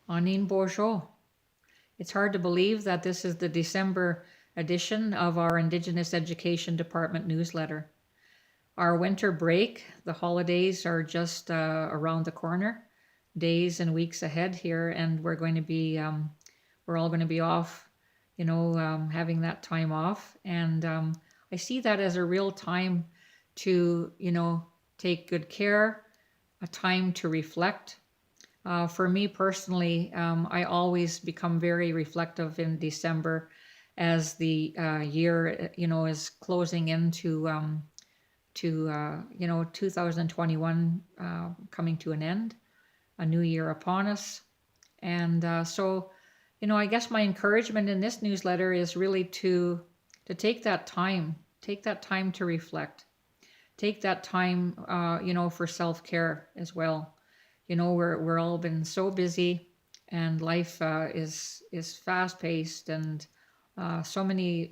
Anin Bonjour. It's hard to believe that this is the December edition of our Indigenous Education Department newsletter. Our winter break, the holidays are just around the corner, days and weeks ahead here, and we're all going to be off, having that time off. And I see that as a real time to, take good care, a time to reflect. For me personally, I always become very reflective in December as the year, is closing into 2021 coming to an end, a new year upon us. And I guess my encouragement in this newsletter is really to take that time to reflect, take that time, for self-care as well. We're all been so busy, and life is fast paced, and so many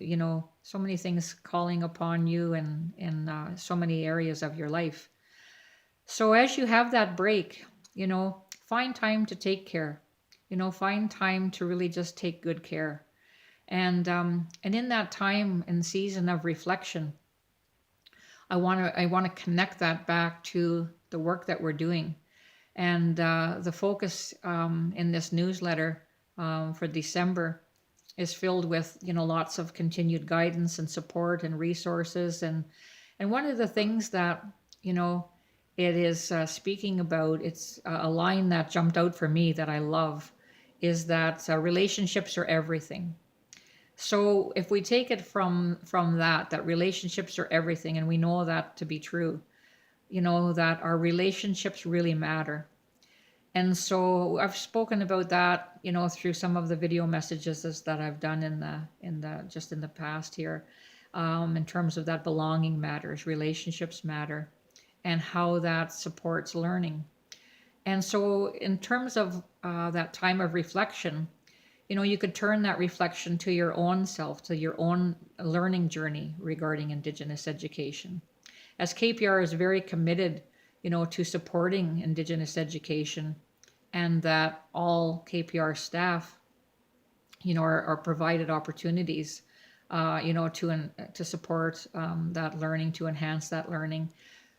things calling upon you, and in so many areas of your life. So as you have that break, find time to take care. Find time to really just take good care. And in that time and season of reflection, I want to connect that back to the work that we're doing. And the focus in this newsletter for December is filled with lots of continued guidance and support and resources. And one of the things that it is speaking about, it's a line that jumped out for me that I love, is that relationships are everything. So if we take it from that relationships are everything, and we know that to be true, that our relationships really matter. And so I've spoken about that, through some of the video messages that I've done in the past here, in terms of that belonging matters, relationships matter, and how that supports learning. And so in terms of that time of reflection, you could turn that reflection to your own self, to your own learning journey regarding Indigenous education. As KPR is very committed, to supporting Indigenous education, and that all KPR staff, are provided opportunities, to support that learning, to enhance that learning.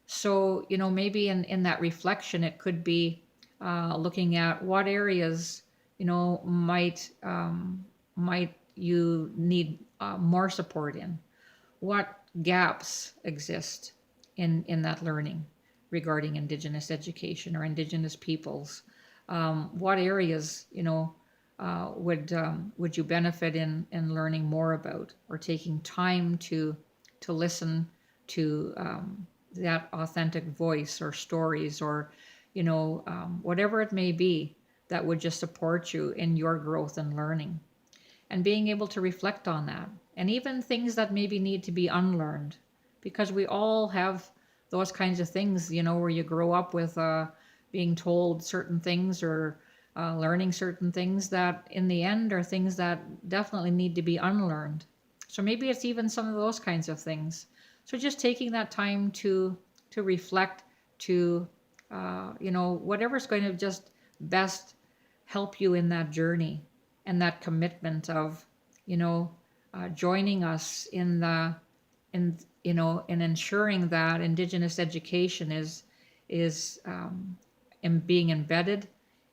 So, maybe in that reflection, it could be looking at what areas, might you need more support in? What gaps exist in that learning regarding Indigenous education or Indigenous peoples? What areas, would you benefit in learning more about, or taking time to listen to that authentic voice or stories, or whatever it may be that would just support you in your growth and learning, and being able to reflect on that, and even things that maybe need to be unlearned, because we all have those kinds of things, where you grow up with being told certain things, or learning certain things that in the end are things that definitely need to be unlearned. So maybe it's even some of those kinds of things. So just taking that time to reflect, to whatever's going to just best help you in that journey, and that commitment of joining us in ensuring that Indigenous education is being embedded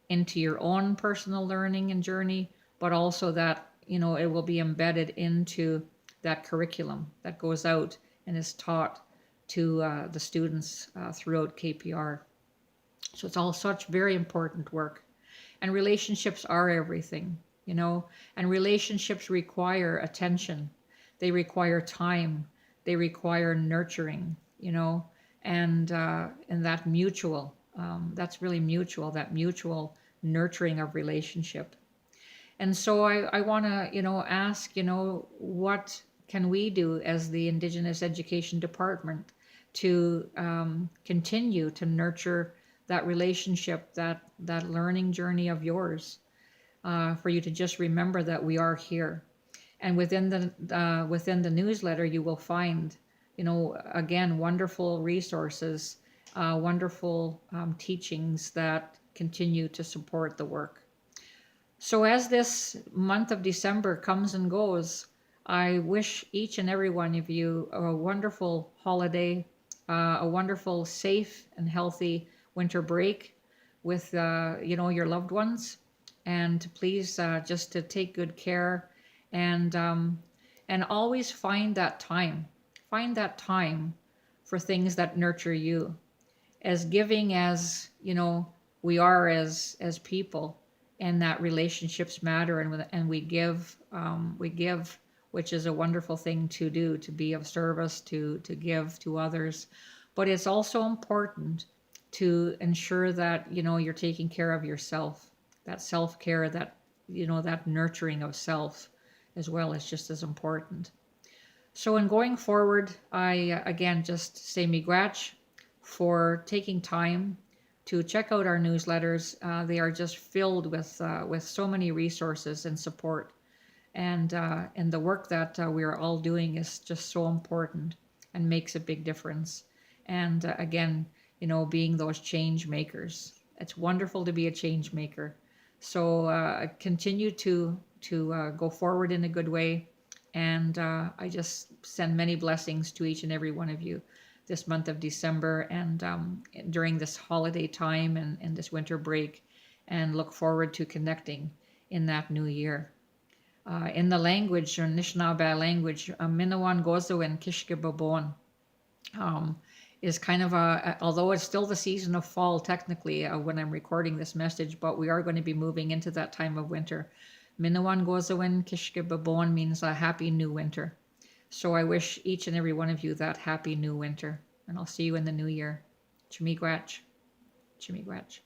into your own personal learning and journey, but also that it will be embedded into that curriculum that goes out and is taught to the students throughout KPR. So it's all such very important work. And relationships are everything, and relationships require attention. They require time. They require nurturing, and that mutual, that's really mutual, that mutual nurturing of relationship. And so I want to, ask, what can we do as the Indigenous Education Department to continue to nurture that relationship, that learning journey of yours, for you to just remember that we are here. And within the newsletter, you will find, again, wonderful resources, wonderful teachings that continue to support the work. So as this month of December comes and goes, I wish each and every one of you a wonderful holiday, a wonderful, safe and healthy winter break with your loved ones, and to please just to take good care, and always find that time for things that nurture you. As giving as we are as people, and that relationships matter, and we give, which is a wonderful thing to do, to be of service, to give to others. But it's also important to ensure that you're taking care of yourself. That self-care, that that nurturing of self as well, is just as important. So in going forward, I again just say miigwech for taking time to check out our newsletters. They are just filled with so many resources and support, and the work that we are all doing is just so important and makes a big difference. And again, being those change makers, it's wonderful to be a change maker. So continue to go forward in a good way. And I just send many blessings to each and every one of you this month of December, and during this holiday time, and this winter break, and look forward to connecting in that new year. In the language, or Anishinaabe language, Minawan Gozo Kishke Babon, is kind of although it's still the season of fall technically when I'm recording this message, but we are going to be moving into that time of winter. Minawan Gozoin Kishke Babon means a happy new winter. So I wish each and every one of you that happy new winter, and I'll see you in the new year. Chimigwach. Chimigwach.